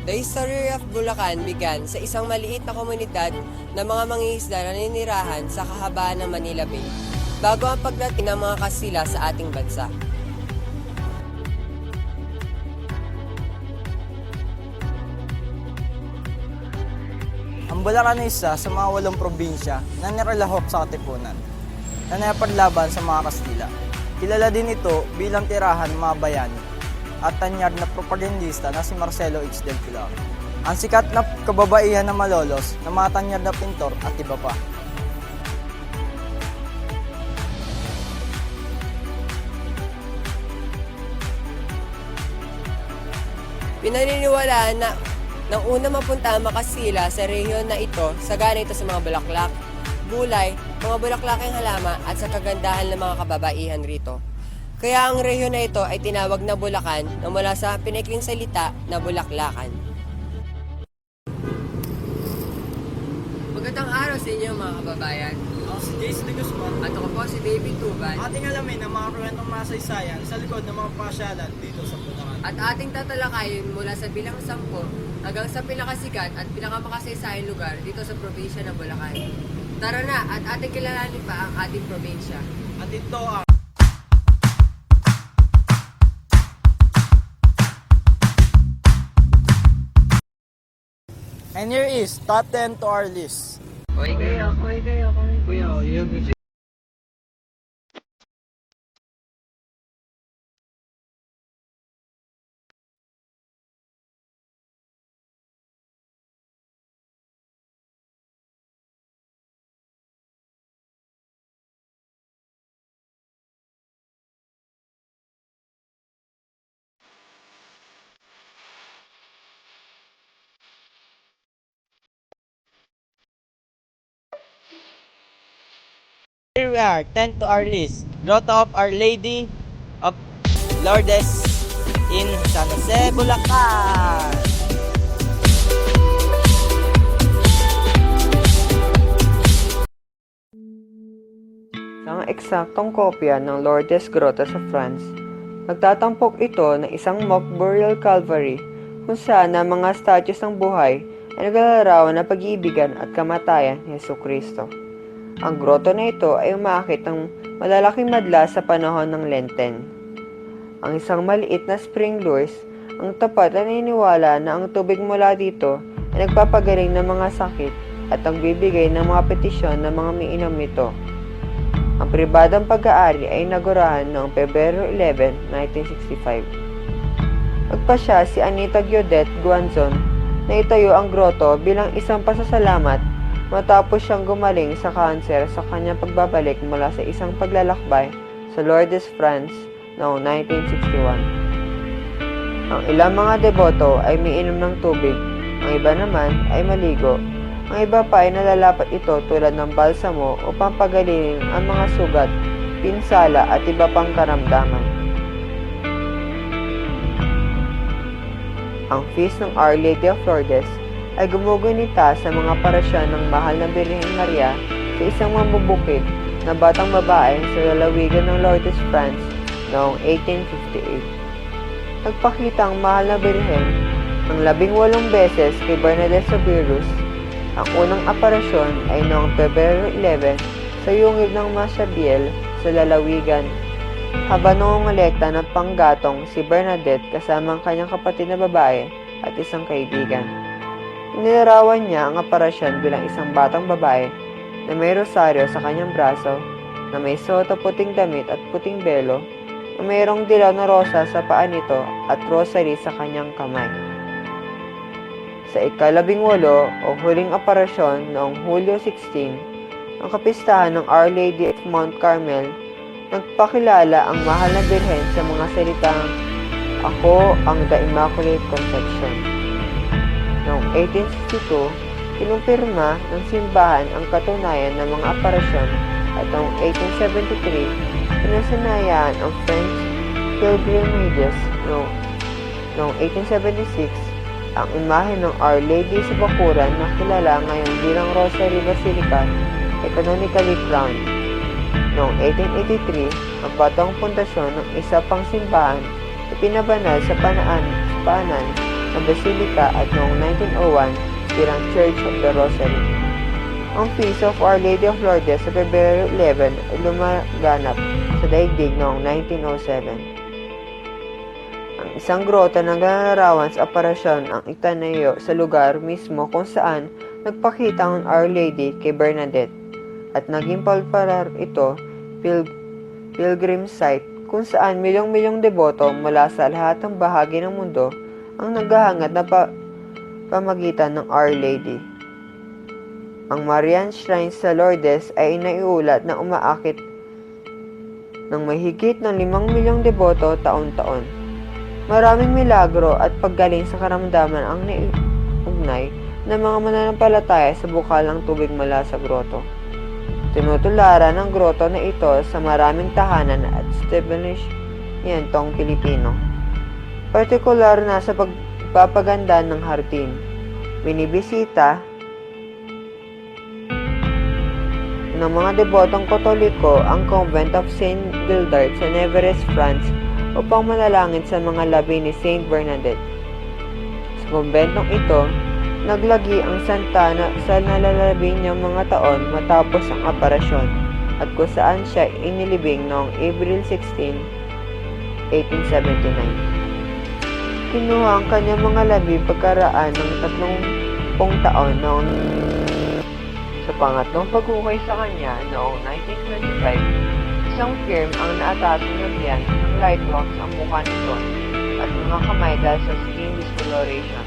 The history of Bulacan began sa isang maliit na komunidad ng mga mangingisda na naninirahan sa kahabaan ng Manila Bay bago ang pagdating ng mga Kastila sa ating bansa. Ang Bulacan ay isa sa mga 8 probinsya na niralahok sa Katipunan na napaglaban sa mga Kastila. Kilala din ito bilang tirahan ng mga bayani at tanyag na propagandista na si Marcelo H. del Pilar. Ang sikat na kababaihan na Malolos na mga tanyag na pintor at iba pa. Pinaniniwalaan na nang una mapunta ang mga Kastila sa rehiyon na ito, sagana ito sa mga bulaklak, gulay, mga bulaklaking halama at sa kagandahan ng mga kababaihan rito. Kaya ang rehiyon na ito ay tinawag na Bulacan na mula sa pinaikling salita na bulaklakan. Magandang araw sa inyo mga kababayan. Ako si Jace de Guzman At ako po si David Tuban. ating alamin ang mga kwentong masaysayan sa likod ng mga pasyalan dito sa Bulacan. At ating tatalakayin mula sa bilang 10 hanggang sa pinakasikat at pinakamakasaysayan lugar dito sa probinsya ng Bulacan. Tara na at ating kilalanin pa ang ating probinsya. At ito ang And here is top 10 to our list. Here we are, 10 to our list. Grotto of Our Lady of Lourdes in San Jose, Bulacan. Ang eksaktong kopya ng Lourdes Grotto sa France, nagtatampok ito ng isang mock burial calvary kung saan ang mga statues ng buhay ay naglalarawan ng pag-iibigan at kamatayan ni Jesucristo. Ang grotto na ito ay umaakit ng malalaking madla sa panahon ng Lenten. Ang isang maliit na spring lures, ang tapat na naniniwala na ang tubig mula dito ay nagpapagaling ng mga sakit at nagbibigay ng mga petisyon ng mga miinom nito. Ang pribadong pag-aari ay inagurahan noong Pebrero 11, 1965. Nagpasya si Anita Giodet Guanzon na itayo ang grotto bilang isang pasasalamat matapos siyang gumaling sa kanser sa kanyang pagbabalik mula sa isang paglalakbay sa Lourdes, France noong 1961. Ang ilang mga deboto ay umiinom ng tubig, ang iba naman ay maligo. Ang iba pa ay nalalapat ito tulad ng balsamo upang pagalingin ang mga sugat, pinsala at iba pang karamdaman. Ang feast ng Our Lady of Lourdes ay gumugunita sa mga parasyon ng mahal na Birheng Maria sa isang mambubukid na batang babae sa lalawigan ng Lourdes, France noong 1858. Nagpakita ang mahal na Birhen ng 18 beses kay Bernadette Soberus. Ang unang aparasyon ay noong Pebrero 11 sa yungib ng Massabielle sa lalawigan, habang nangongolekta ng panggatong si Bernadette kasama ang kanyang kapatid na babae at isang kaibigan. Inilarawan niya ang aparasyon bilang isang batang babae na may rosaryo sa kanyang braso, na may suot na puting damit at puting belo, na mayroong dilaw na rosa sa paa nito at rosary sa kanyang kamay. Sa ika-18 o huling aparasyon noong Hulyo 16, ang kapistahan ng Our Lady of Mount Carmel, nagpakilala ang mahal na Birhen sa mga salitang, "Ako ang The Immaculate Conception." Noong 1862, kinumpirma ng simbahan ang katunayan ng mga aparasyon at noong 1873, pinasanayaan ang French pilgrimages. Noong 1876, ang imahe ng Our Lady sa bakuran na kilala ngayon bilang Rosary Basilica ay canonically crowned. Noong 1883, ang batang pundasyon ng isa pang simbahan ay pinabanal sa paanan na Basilica at noong 1901 bilang Church of the Rosary. Ang Feast of Our Lady of Lourdes sa Pebrero 11 ay lumaganap sa daigdig noong 1907. Ang isang grotto ng ganarawan sa aparasyon ang itinayo sa lugar mismo kung saan nagpakita ang Our Lady kay Bernadette at naging popular ito pilgrim site kung saan milyong-milyong deboto mula sa lahat ng bahagi ng mundo ang naghahangad na pamagitan ng Our Lady. Ang Marian Shrine sa Lourdes ay inaiulat na umaakit ng mahigit ng 5 milyong deboto taon-taon. Maraming milagro at paggaling sa karamdaman ang naiugnay ng mga mananampalataya sa bukalang tubig mula sa groto. Tinutularan ng groto na ito sa maraming tahanan at establishmentong Pilipino, partikular na sa pagpapaganda ng hardin. Binibisita ng mga debotong Katoliko ang Convent of St. Gildard sa Nevers, France upang manalangin sa mga labi ni St. Bernadette. Sa kumbentong ito, naglagi ang santa sa nalalabing niyang mga taon matapos ang operasyon at kung saan siya inilibing noong April 16, 1879. Kinuha ang kanyang mga labi pagkaraan ng 30 taon noong sa pangatlong pag-ukay sa kanya noong 1925, isang firm ang naatasong na biyan ng lightbox ang mukha nito at mga kamay dahil sa skin discoloration.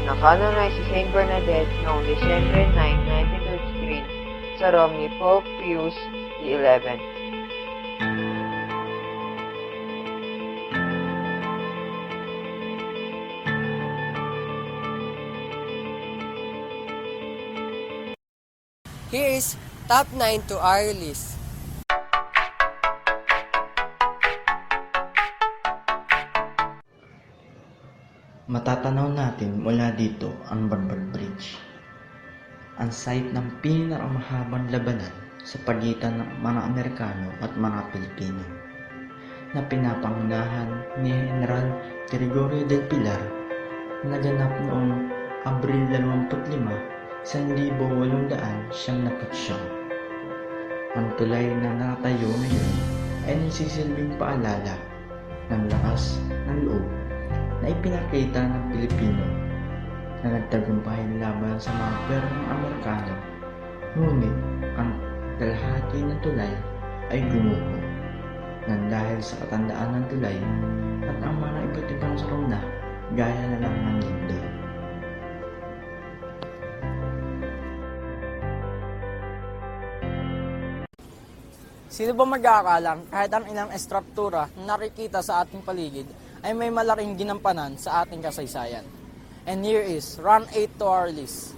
Nakanonay si St. Bernadette noong December 9, 1933 sa Rome ni Pope Pius XI. Here is top 9 to our list. Matatanaw natin mula dito ang Bourbon Bridge, ang site ng pinakamahabang labanan sa pagitan ng mga Amerikano at mga Pilipino na pinapangunahan ni General Gregorio del Pilar, naganap noong Abril 25, 1899. Ang tulay na nakatayo ngayon ay nagsisilbing paalala ng lakas ng loob na ipinakita ng Pilipino na nagtagumpay laban sa mga perang Amerikano, ngunit ang kalahati ng tulay ay gumuho nang dahil sa katandaan ng tulay at ang mga iba't ibang saruna gaya na lang ng lindol. Sino ba mag-aakalang kahit ang ilang estruktura na nakikita sa ating paligid ay may malaking ginampanan sa ating kasaysayan? And here is Run 8 to our list.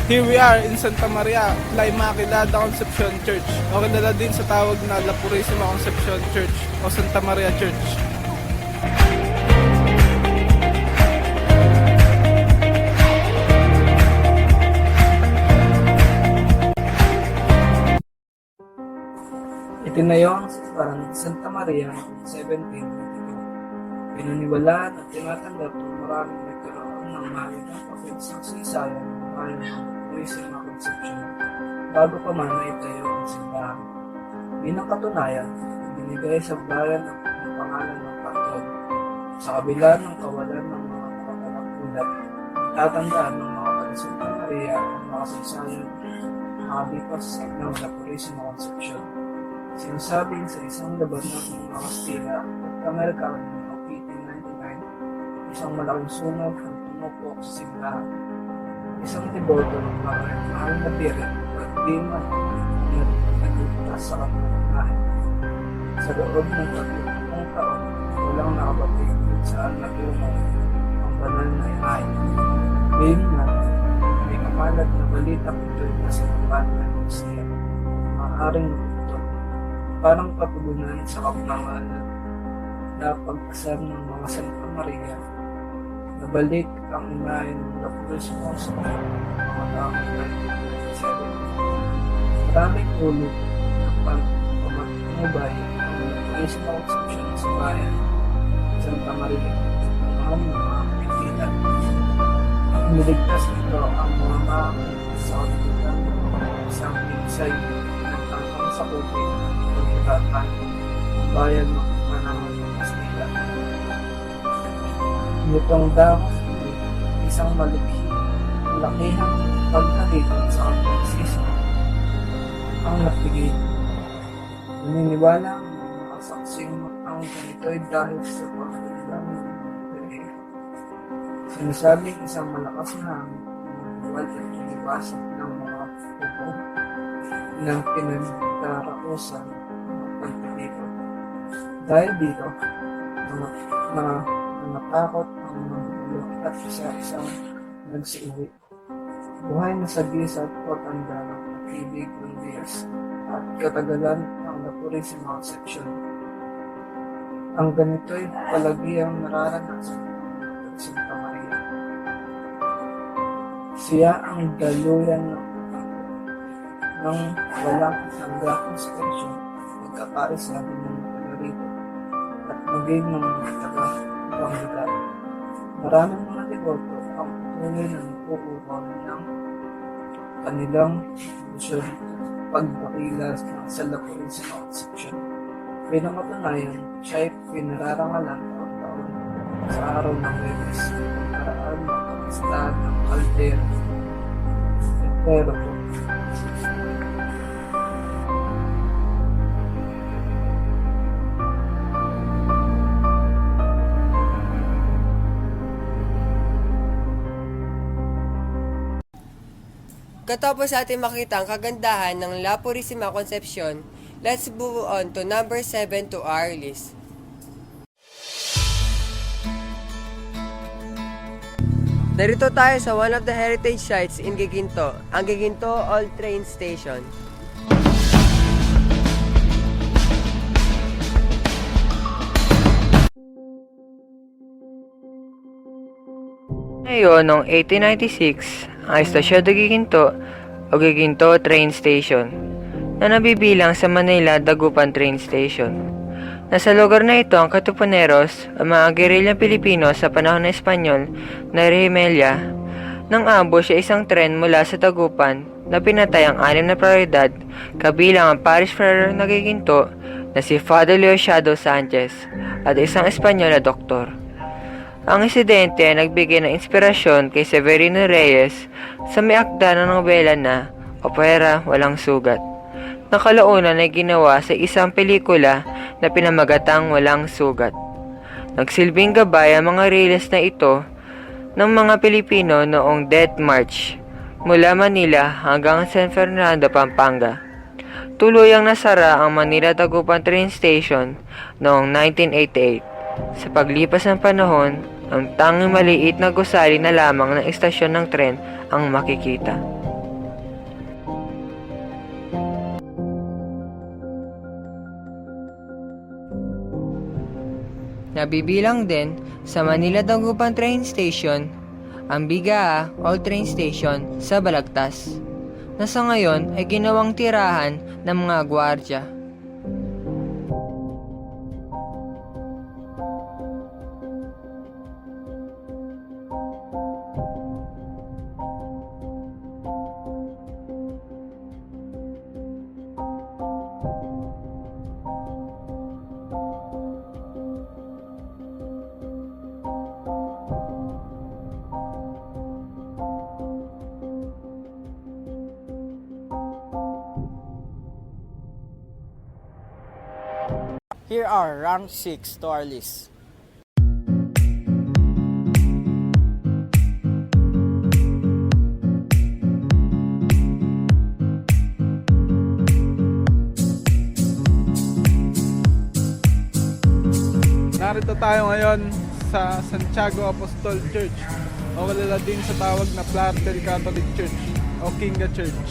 Here we are in Santa Maria, La Immaculada Concepcion Church, o kilala din sa tawag na La Purísima Concepcion Church o Santa Maria Church. Itinayo ang simbahan ng Santa Maria noong 1792. Pinaniwalaan at tinatanggap ng maraming nagkaroon ng mahalagang papel sa kasaysayan ng bayan ng Purísima Concepcion bago pa man naitayo ang simbahan. Bilang katunayan, binigay sa bayan ang pangalan ng patron. Sa kabila ng kawalan ng mga nakatalagulat, tatandaan ng mga taga-Santa Maria ang mga kasaysayan nakalipas ng La Purísima Concepcion. Sinasabing sa isang laban ng mga Kastila at Amerikano noong 1899, isang malaking sunog ang tumupok sa simbahan. Isang deboto ng mga mahal na pirit at di man nagligtas sa kanilang bahay. Sa loob ng 30 taon, walang nakabatid kung saan natunaw ang pananayay. Ngayon nga, may kamalat na balita ito'y nasa kapanan ng siya. Maaaring ito, parang patugunan sa kapamanan na pag-asar ng mga Santa Maria. Nabalik ang imahen ng Lapurismo sa mga taong 1997. Maraming ulo ng pagpamatubay ang Lapurismo Conception sa bayan Santa Maria. Ang mga kapitan. Niligtas nito ang mga makakita sa kapitan ng isang pinsay ng tangkang sa kupit ng pagkakatan ng bayan ng Manangan ng Kastila. Nitong damos ay isang malakihang pagkakita sa kapitalismo ang napigil. Naniniwala ang mga saksing ang ganito'y dahil sa pagkakailang ng mga sinasabing isang malakas na hangin ang at iniwasan ng mga pupo ng pinagdarausan ng pagtitipon. Dahil dito, natakot ang mga gulo at isa-isang nagsiuwi. Buhay na sa bisa at pagtanda ng pag-ibig ng Diyos at katagalan ng Lapurismo Conception. Ang ganito'y palagiang nararanasan ng Santa Maria. Siya ang daluyan ng walang hanggang inspeksyon pagkaparisabi ng taga-rito at maging ng mga taga-panggitan. Maraming mga devoto ang patuloy na nagpupukaw ng kanilang devotion pagdakila sa Lapurismo Conception. Bilang katunayan, siya ay pinararangalan taon-taon sa araw ng Webes, paraan ng pagkastahan ng Caldera. Pero po, Katapos natin makita ang kagandahan ng La Purisima Concepcion, let's move on to number 7 to our list. Narito tayo sa one of the heritage sites in Giginto, ang Giginto Old Train Station. Ngayon, noong 1896, ang Estasyon de Giginto o Giginto Train Station na nabibilang sa Manila Dagupan Train Station. Nasa lugar na ito ang Katipuneros, ang mga gerilyang Pilipino sa panahon ng Espanyol na Remelia, nang ambush sa isang tren mula sa Dagupan na pinatay ang 6 na prioridad kabilang ang parish friar na Giginto na si Father Leociado Sanchez at isang Espanyol na doktor. Ang insidente ay nagbigay ng inspirasyon kay Severino Reyes sa may akda ng nobela na Opera Walang Sugat, na kalaunan ay ginawa sa isang pelikula na pinamagatang Walang Sugat. Nagsilbing gabay ang mga release na ito ng mga Pilipino noong Death March mula Manila hanggang San Fernando, Pampanga. Tuluyang nasara ang Manila Dagupan Train Station noong 1988. Sa paglipas ng panahon, ang tanging maliit na gusali na lamang ng istasyon ng tren ang makikita. Nabibilang din sa Manila Dagupan Train Station ang Bigaa Old Train Station sa Balagtas, na sa ngayon ay ginawang tirahan ng mga gwardya. Here are rank 6 to our list. Narito tayo ngayon sa Santiago Apostol Church o kilala din sa tawag na Plantel Catholic Church o Kinga Church.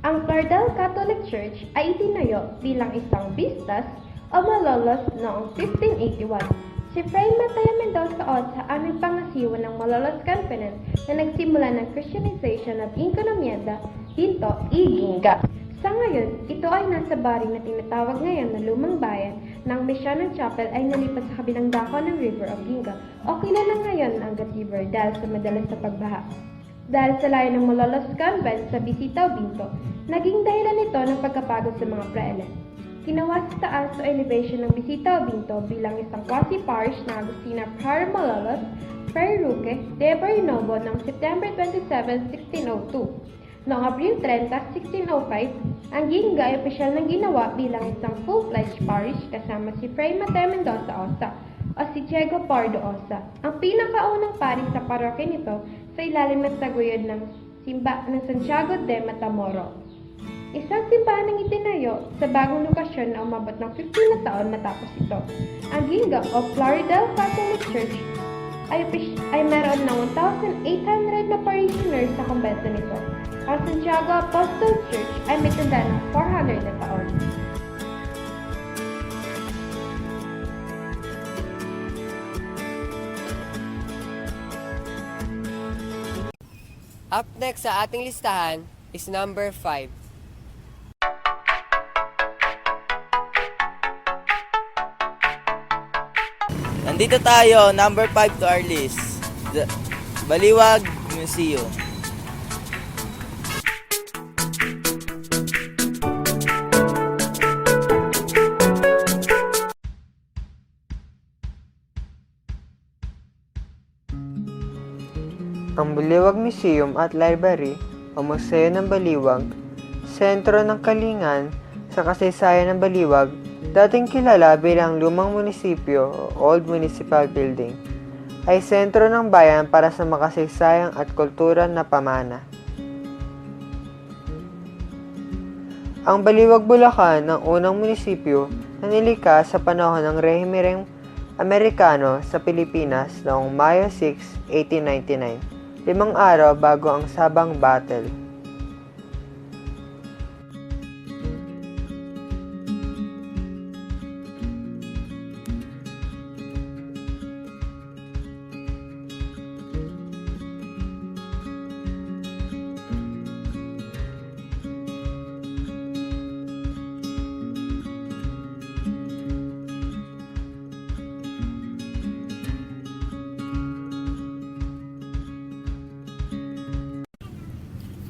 Ang Cardel Catholic Church ay itinayo bilang isang bistas o malolos noong 1581. Si Fray Mateo Mendoza Osa ang nagpangasiwa ng Malolos Conference na nagsimula ng Christianization of Encomienda dito, Iginga. Sa ngayon, ito ay nasa bari na tinatawag ngayon na Lumang Bayan ng Missionan Chapel ay nalipat sa kabilang dako ng River of Ginga o kilala ngayon ang Gat River dahil sa madalas sa pagbaha. Dahil sa layo ng Malolos Convent sa Bisita o Binto, naging dahilan ito ng pagkapagod sa mga praele. Ginawa sa taas o elevation ng Bisita o Binto bilang isang quasi-parish na Agustina Par Malolos, Fray Roque de Barinovo noong September 27, 1602. Noong Abril 30, 1605, ang Ginga ay opisyal na ginawa bilang isang full-fledged parish kasama si Fray Mateo Mendoza Osa o si Diego Pardo Osa. Ang pinakaunang parish sa parokya nito sa ilalim ng taguyod ng Santiago de Matamoros. Isang simbahan ang itinayo sa bagong lokasyon na umabot ng 15 na taon matapos ito. Ang Ginga o Floridel Catholic Church ay meron ng 1,800 na parishioners sa kumbento nito. Ang Santiago Apostol Church ay may tanda ng 400 na taon. Up next sa ating listahan is number 5. Nandito tayo, number 5 to our list. The Baliwag Museum. Ang Baliwag Museum at Library o Museo ng Baliwag, sentro ng kalingan sa kasaysayan ng Baliwag, dating kilala bilang Lumang Munisipyo o Old Municipal Building, ay sentro ng bayan para sa makasaysayang at kultura na pamana. Ang Baliwag, Bulacan, ang unang munisipyo na nilikha sa panahon ng rehimeng Amerikano sa Pilipinas noong Mayo 6, 1899. 5 araw bago ang Sabang Battle.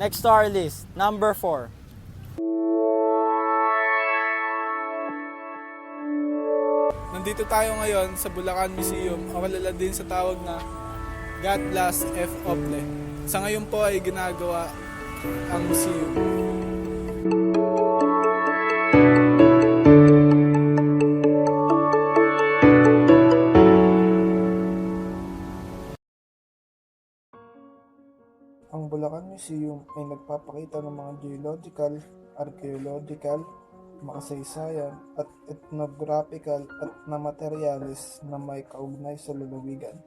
Next to our list, number 4. Nandito tayo ngayon sa Bulacan Museum o kilala din sa tawag na God Bless F. Ople. Sa ngayon po ay ginagawa ang museum. Ang Bulacan Museum ay nagpapakita ng mga geological, archaeological, makasaysayan at ethnographical at na materyales na may kaugnay sa lalawigan.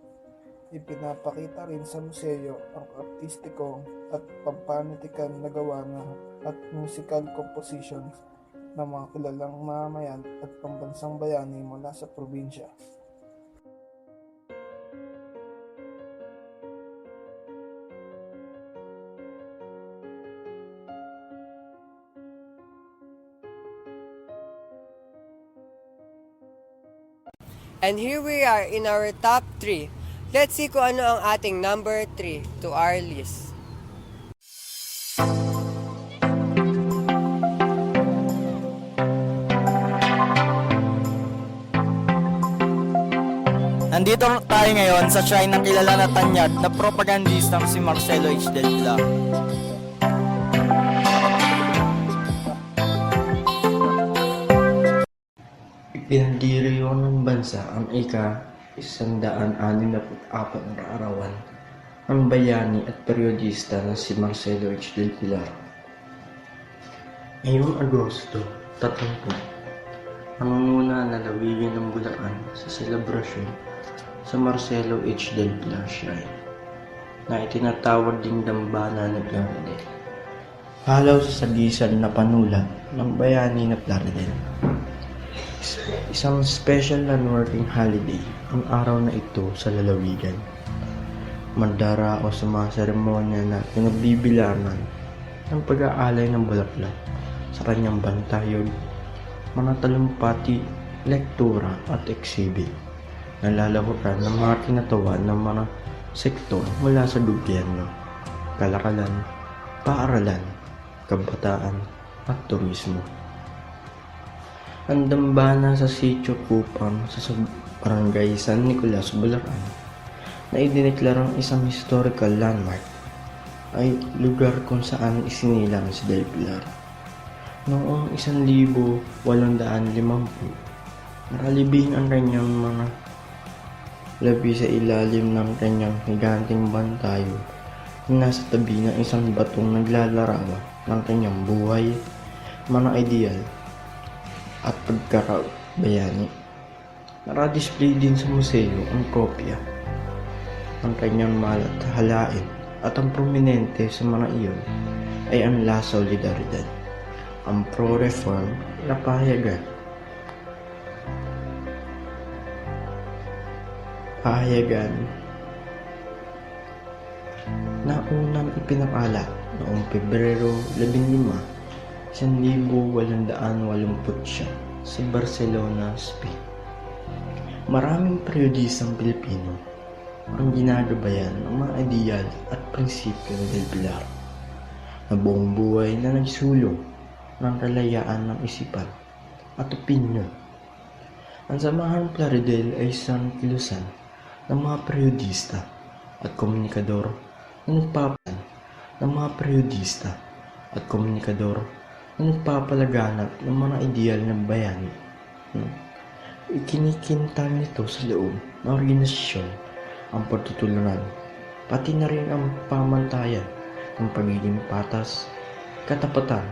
Ipinapakita rin sa museo ang artistikong at pampanitikan na gawa at musical compositions ng mga kilalang mamamayan at pambansang bayani mula sa probinsya. And here we are in our top 3. Let's see kung ano ang ating number 3 to our list. Nandito tayo ngayon sa shrine ng kilala na tanyag na propagandistang si Marcelo H. Del Pilar. Ipinagdiriwang ng bansa ang ika-164 na arawan ang bayani at periodista na si Marcelo H. Del Pilar. Ngayong Agosto 30, nangunguna ang lalawigan ng Bulacan sa selebrasyon sa Marcelo H. Del Pilar Shrine na itinatawag ding Dambana ng Plaridel. Halaw sa sagisan na panulat ng bayani na Plaridel. Isang special non-working holiday ang araw na ito sa lalawigan. Mandara o sa mga seremonya na pinagbibilangan ng pag-aalay ng bulaklak sa kanyang bantayog, manatalumpati, lektura at exhibit na lalahukan ng mga kinatawa ng mga sektor mula sa gobyerno, kalakalan, paaralan, kabataan at turismo. Ang dambana sa Sitio Kupang sa Barangay San Nicolas, Bulacan na idineklarang isang historical landmark ay lugar kung saan isinilang si Del Pilar. Noong 1850, nakalibing ang kanyang mga labi sa ilalim ng kanyang higanting bantayo na nasa tabi ng isang batong naglalarawan ng kanyang buhay, mga ideal at pagkakabayani. Nakadisplay din sa museo ang kopya ng kanyang malatahalain at ang prominente sa mga iyon ay ang La Solidaridad, ang pro-reform na pahayagan na unang ipinakala noong Pebrero 15, 1889 sa Barcelona, Spain. Maraming periodistang Pilipino ang ginagabayan ng mga ideal at prinsipyo ng Del Pilar na buong buhay na nagsulong ng kalayaan ng isipan at opinyon. Ang Samahang Plaridel ay isang kilusan ng mga periodista at komunikador na nagpapalaganap ng mga ideal ng bayani. Ikinikintal nito sa loob ng organisasyon ang pagtutulungan, pati na rin ang pamantayan ng pagiging patas, katapatan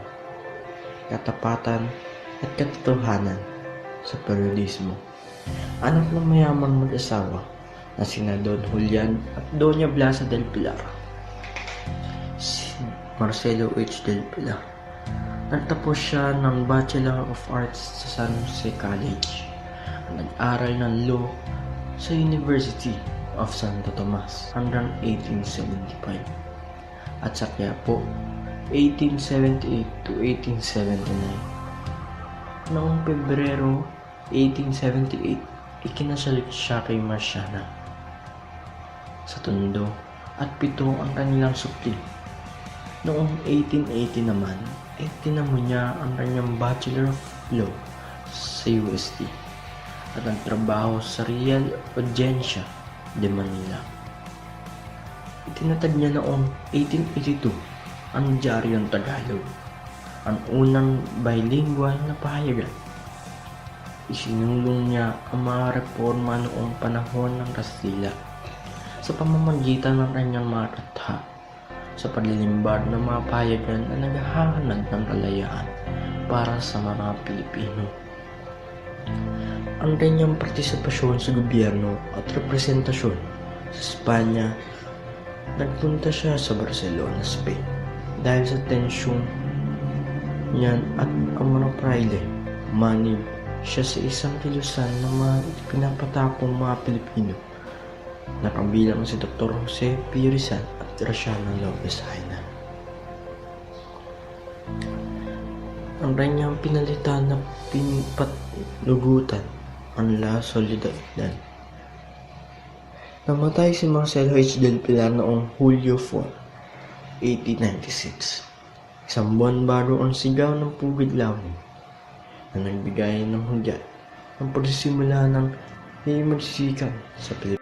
at katotohanan sa periodismo. Anak ng mayamang mag-asawa na sina Don Julian at Doña Blasa del Pilar, si Marcelo H. del Pilar. Nagtapos siya ng Bachelor of Arts sa San Jose College. Nag-aral ng law sa University of Santo Tomas hanggang 1875 at sa Quiapo 1878 to 1879. Noong Pebrero 1878, ikinasal siya kay Marciana sa Tondo at 7 ang kanilang supli. Noong 1880 naman, ay tinamo niya ang kanyang Bachelor of Law sa UST at ang trabaho sa Real Audiencia de Manila. Itinatag niya noong 1882 ang Diaryong Tagalog, ang unang bilingual na pahayagan. Isinulong niya ang mga reforma noong panahon ng Kastila sa pamamagitan ng kanyang mga katha sa paglilimbag ng mga pahayagan na naghahanad ng kalayaan para sa mga Pilipino. Ang kanyang partisipasyon sa gobyerno at representasyon sa Espanya, nagpunta siya sa Barcelona, Spain dahil sa tensyong niyan at ang mga praile. Manib siya sa isang kilusan ng mga pinapatapong mga Pilipino na kabilang si Dr. Jose P. Rizal at Graciano Lopez Haina. Ang kanyang pinalitan na pinpatlugutan ang La Solidaridad. Namatay si Marcelo H. del Pilar noong Hulyo 4, 1896. Isang buwan bago ang sigaw ng Pugid Lawin na nagbigay ng hudyat ang pagsisimula ng himagsikan sa Pilipinas.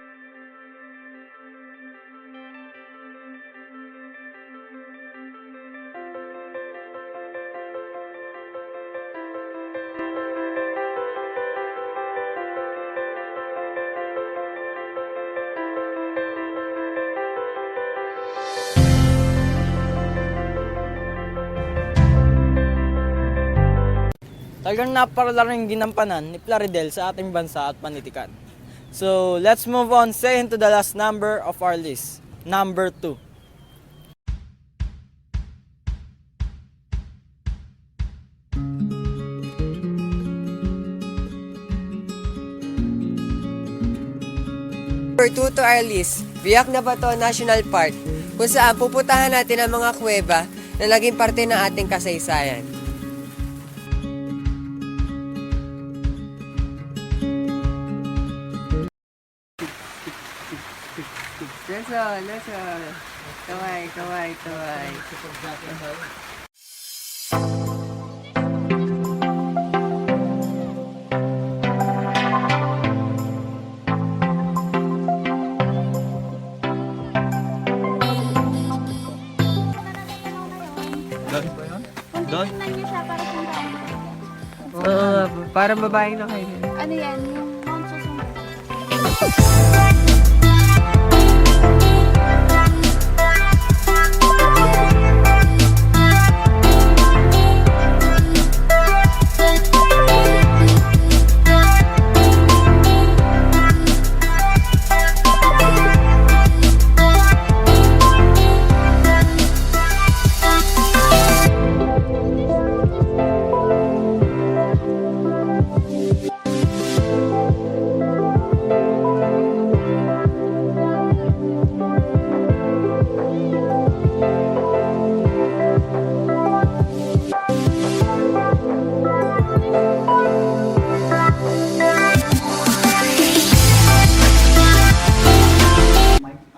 Talagang napakalaking ginampanan ni Plaridel sa ating bansa at panitikan. So, let's move on straight into the last number of our list, number 2. Number 2 to our list, Biak na Bato National Park, kung saan pupuntahan natin ang mga kuweba na naging parte ng ating kasaysayan. Nasa. Kaway. Parang babaeng na kayo. Ano yan? Yung Mount Susunod.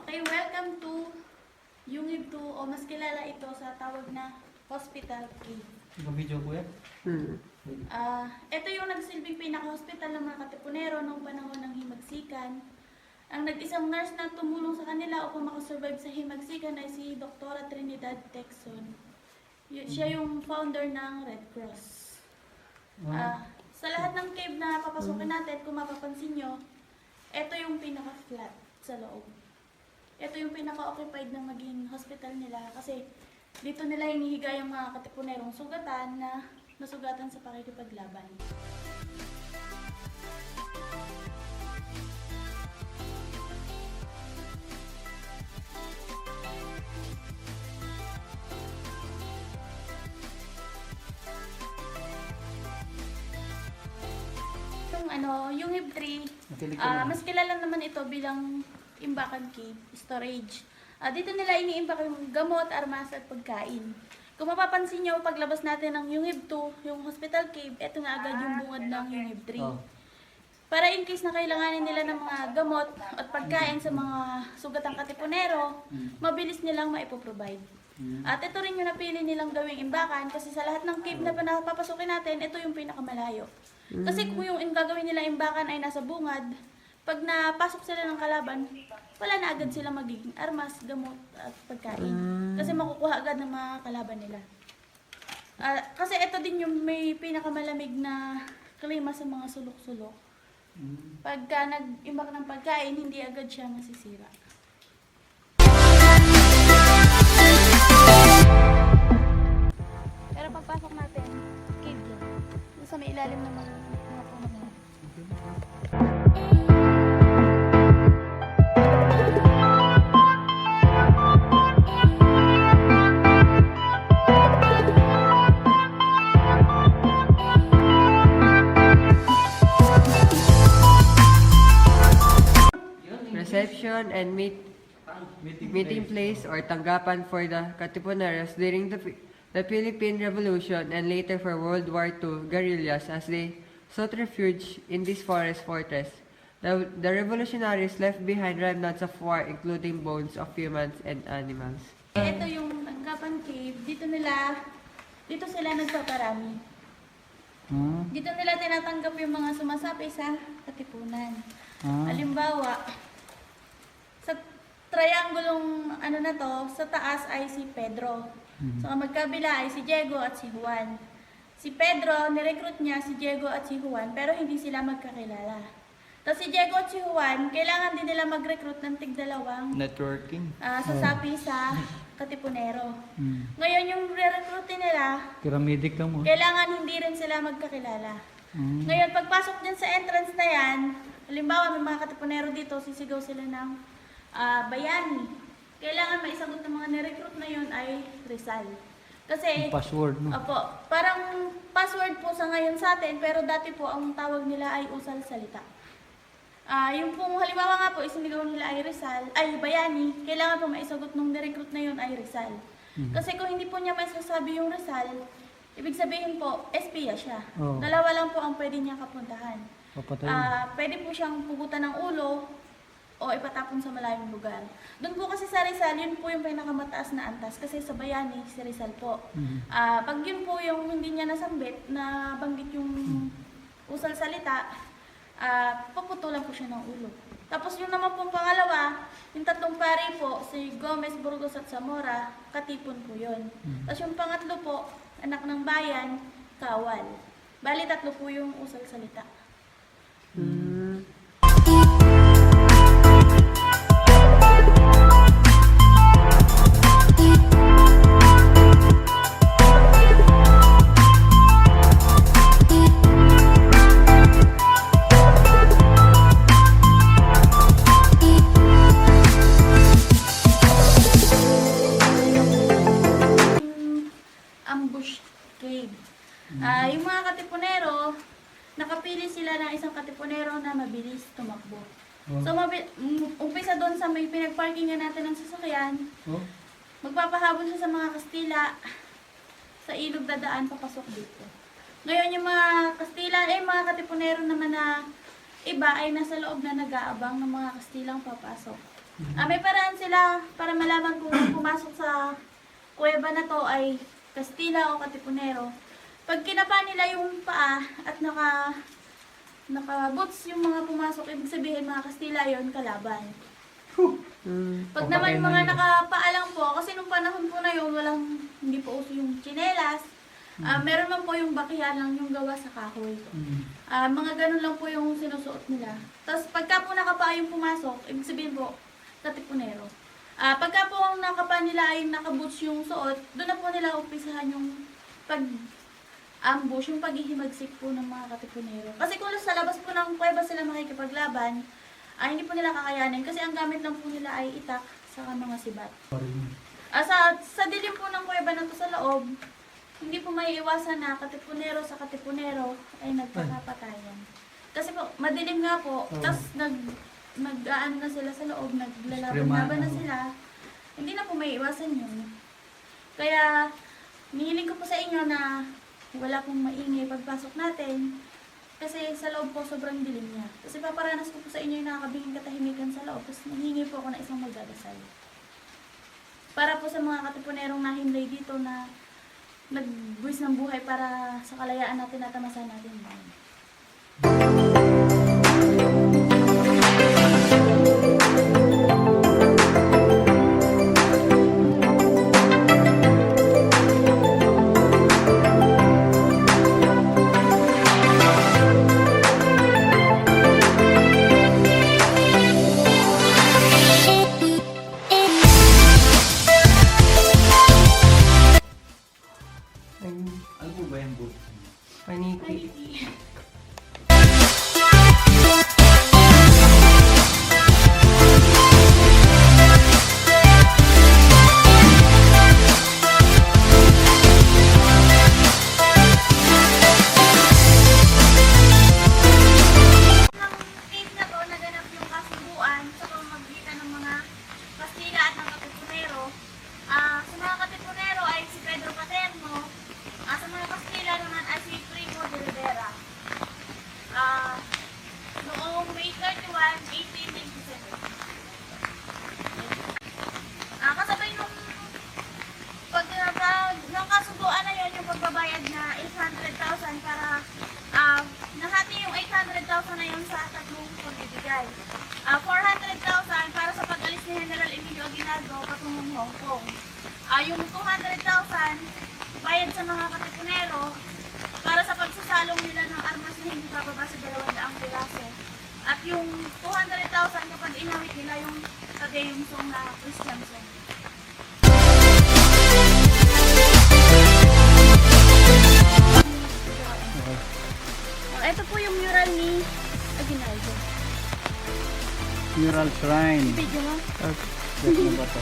Okay, welcome to Yungib 2 o mas kilala ito sa tawag na Hospital Cave. Ito yung nagsilbing pinaka-hospital ng mga Katipunero noong panahon ng Himagsikan. Ang nag-isang nurse na tumulong sa kanila upang makasurvive sa Himagsikan ay si Dr. Trinidad Texon. Siya yung founder ng Red Cross. Sa lahat ng cave na papasukin natin, kung mapapansin nyo, ito yung pinaka-flat sa loob. Ito yung pinaka-occupied ng maging hospital nila kasi dito nila hinihiga yung mga Katipunerong sugatan na nasugatan sa pakikipaglaban. Yung Hib 3, mas kilala naman ito bilang Imbakan Cave Storage. Dito nila iniimbak yung gamot, armas at pagkain. Kung mapapansin nyo, paglabas natin ng Yungib 2, yung Hospital Cave, ito na agad yung bungad ng Yungib 3. Para in case na kailanganin nila ng mga gamot at pagkain sa mga sugatang Katipunero, mabilis nilang maipoprovide. At ito rin yung napili nilang gawing imbakan kasi sa lahat ng cave na papasukin natin, ito yung pinakamalayo. Kasi kung yung gagawin nila imbakan ay nasa bungad, pag napasok sila ng kalaban, wala na agad sila magiging armas, gamot at pagkain. Kasi makukuha agad ng mga kalaban nila. Kasi ito din yung may pinakamalamig na klima sa mga sulok-sulok. Pagka nag-imbak ng pagkain, hindi agad siya masisira. Pero pagpasok natin, cave yun. Sa may ilalim ng mga puno. Reception and meeting place or tanggapan for the Katipuneros during the Philippine Revolution and later for World War II guerrillas as they sought refuge in this forest fortress. The revolutionaries left behind remnants of war including bones of humans and animals. Ito yung Tanggapan Cave. Dito sila nagpaparami. Dito nila tinatanggap yung mga sumasapi sa Katipunan. Halimbawa, sa triangulong na to, sa taas ay si Pedro. Sa magkabila ay si Diego at si Juan. Si Pedro, nirecruit niya si Diego at si Juan pero hindi sila magkakilala. Tapos si Diego at si Juan, kailangan din nila mag-recruit ng tig-dalawang Networking. sasapi sa Katipunero. Ngayon yung re-recruitin nila, Paramedic ka mo. kailangan hindi rin sila magkakilala. Ngayon, pagpasok din sa entrance na yan, halimbawa may mga Katipunero dito, sisigaw sila ng bayani. Kailangan maisagot ng mga nirecruit na yun ay Rizal. Kasi, Password, no? opo, parang password po sa ngayon sa atin, pero dati po ang tawag nila ay usal salita. Yung pong halimbawa nga po, isinigaw nila ay Rizal, ay bayani, kailangan po maisagot nung nirecruit na yun ay Rizal. Kasi kung hindi po niya maisasabi yung Rizal, ibig sabihin po, espiya siya. Oo. Dalawa lang po ang pwede niya kapuntahan. Papatay. Pwede po siyang pugutan ng ulo o ipatapon sa malayong lugar. Doon po kasi sa Rizal, yun po yung pinakamataas na antas kasi sa bayani, si Rizal po. Pag yun po yung hindi niya nasambit, na banggit yung usal salita, paputulan po siya ng ulo. Tapos yung naman pong pangalawa, yung tatlong pari po, si Gomez, Burgos at Zamora, Katipon po yun. Tapos yung pangatlo po, anak ng bayan, Kawal. Bali, tatlo po yung usal salita. Ambush cave. Yung mga Katipunero, nakapili sila ng isang Katipunero na mabilis tumakbo. So, umpisa doon sa may pinagparkingan natin ng sasakyan, magpapahabol siya sa mga Kastila, sa ilog dadaan, papasok dito. Ngayon, yung mga Kastila, mga Katipunero naman na iba ay nasa loob na nag-aabang ng mga Kastilang papasok. May paraan sila para malaman kung pumasok sa kuweba na to ay Kastila o Katipunero. Pag kinapa nila yung paa at naka-boots yung mga pumasok, ibig sabihin mga Kastila yon kalaban. Pag naman yung mga nakapaa lang po, kasi nung panahon po na yun, hindi po uso yung tsinelas. Meron man po yung bakihan lang yung gawa sa kahoy. Mga ganun lang po yung sinusuot nila. Tapos pagka po nakapaa yung pumasok, ibig sabihin po, Katipunero. Pagka po ang nakapa nila ay nakaboots yung suot, doon na po nila umpisahan yung pag-ambush, yung paghihimagsik po ng mga Katipunero. Kasi kung sa labas po ng kuweba sila makikipaglaban, hindi po nila kakayanin kasi ang gamit lang po nila ay itak sa mga sibat. Sa dilim po ng kuweba na to sa loob, hindi po maiiwasan na Katipunero sa Katipunero ay nagpapatayan. Kasi po, madilim nga po, tapos nag-aano na sila sa loob, naglalaban na sila, hindi na po may iwasan yun. Kaya, nihiling ko po sa inyo na wala pong maingay pagpasok natin, kasi sa loob po sobrang dilim niya. Kasi paparanas ko po sa inyo yung nakakabinging katahimikan sa loob, tapos nanghingi po ako na isang magdadasal. Para po sa mga Katipunerong nahimlay dito na nagbuwis ng buhay para sa kalayaan natin at tamasan natin. Ano po ba yung boot? Paniki. Cave na to, naganap yung kasubuan sa pamamagitan ng mga Kastila at ng Katipunero. Sa mga Katipunero ay si Pedro Paterno, sa mga Kastila naman ay si Primo de Rivera. Noong May 31, 1887. Kasabay nung nung kasubuan na yun, yung pagbabayad na 800,000 para nahati yung 800,000 na yun sa tatlong pagbibigay. 400,000 para sa pag-alis ni General Emilio Aguinaldo patungong Hong Kong. Yung 200,000 bayad sa mga Katipunero para sa pagsasalong nila ng armas na hindi bababa sa 200 piraso At yung 200,000 kapag inawit nila yung Tadeum song na Christian song. Ito po yung mural ni Aguinaldo. Mural shrine. Video mo? Ano ba to?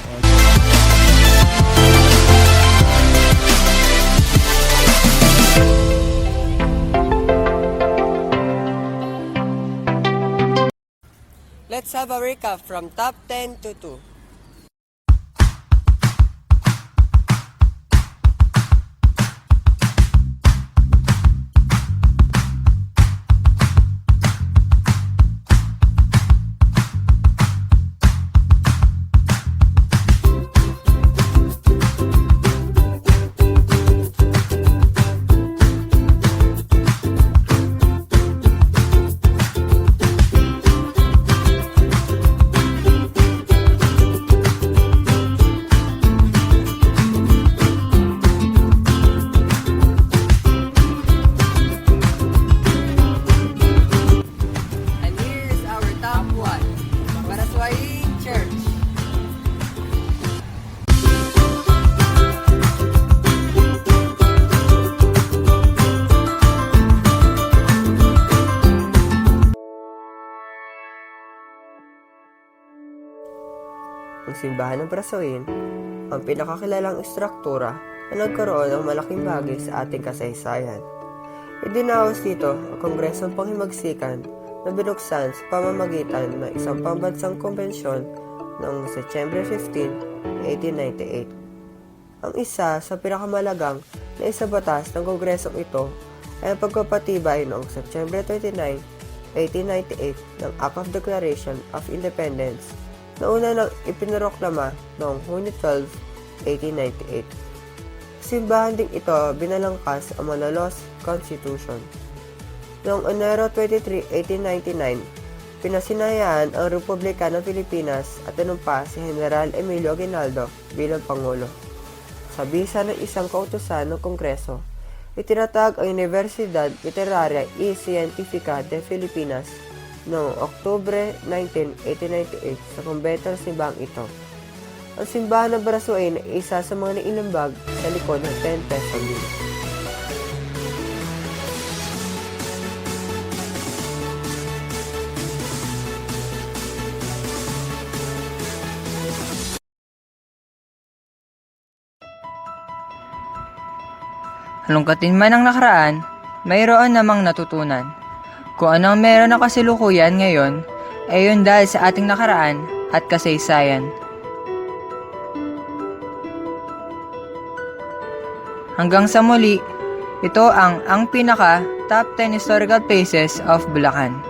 Let's have a recap from top 10 to 2. And here is our top 1, Parasway Church. Ang simbahan ng Brasoin, ang pinakakilalang istruktura na nagkaroon ng malaking bagay sa ating kasaysayan. Idinaos dito ang Kongresong Panghimagsikan na binuksan sa pamamagitan ng isang pambansang konbensyon noong Setyembre 15, 1898. Ang isa sa pinakamalagang na isabatas ng Kongresong ito ay ang pagpapatibay noong Setyembre 29, 1898 ng Act of Declaration of Independence na una nang ipinroklama noong Hunyo 12, 1898. Simbahan ding ito binalangkas ang Malolos Constitution. Noong Enero 23, 1899, pinasinayaan ang Republika ng Pilipinas at tinumpa si General Emilio Aguinaldo bilang Pangulo. Sa bisa ng isang kautusan ng Kongreso, itinatag ang Universidad Literaria y Científica de Filipinas noong Oktubre 19, 1898 sa kumbento ng simbahang ito. Ang simbahan ng Brasoin ay isa sa mga nailambag sa likod ng 10 peso bill. Halungkatin man ang nakaraan, mayroon namang natutunan. Kung anong meron na kasalukuyan ngayon, ay yun dahil sa ating nakaraan at kasaysayan. Hanggang sa muli, ito ang pinaka top 10 historical places of Bulacan.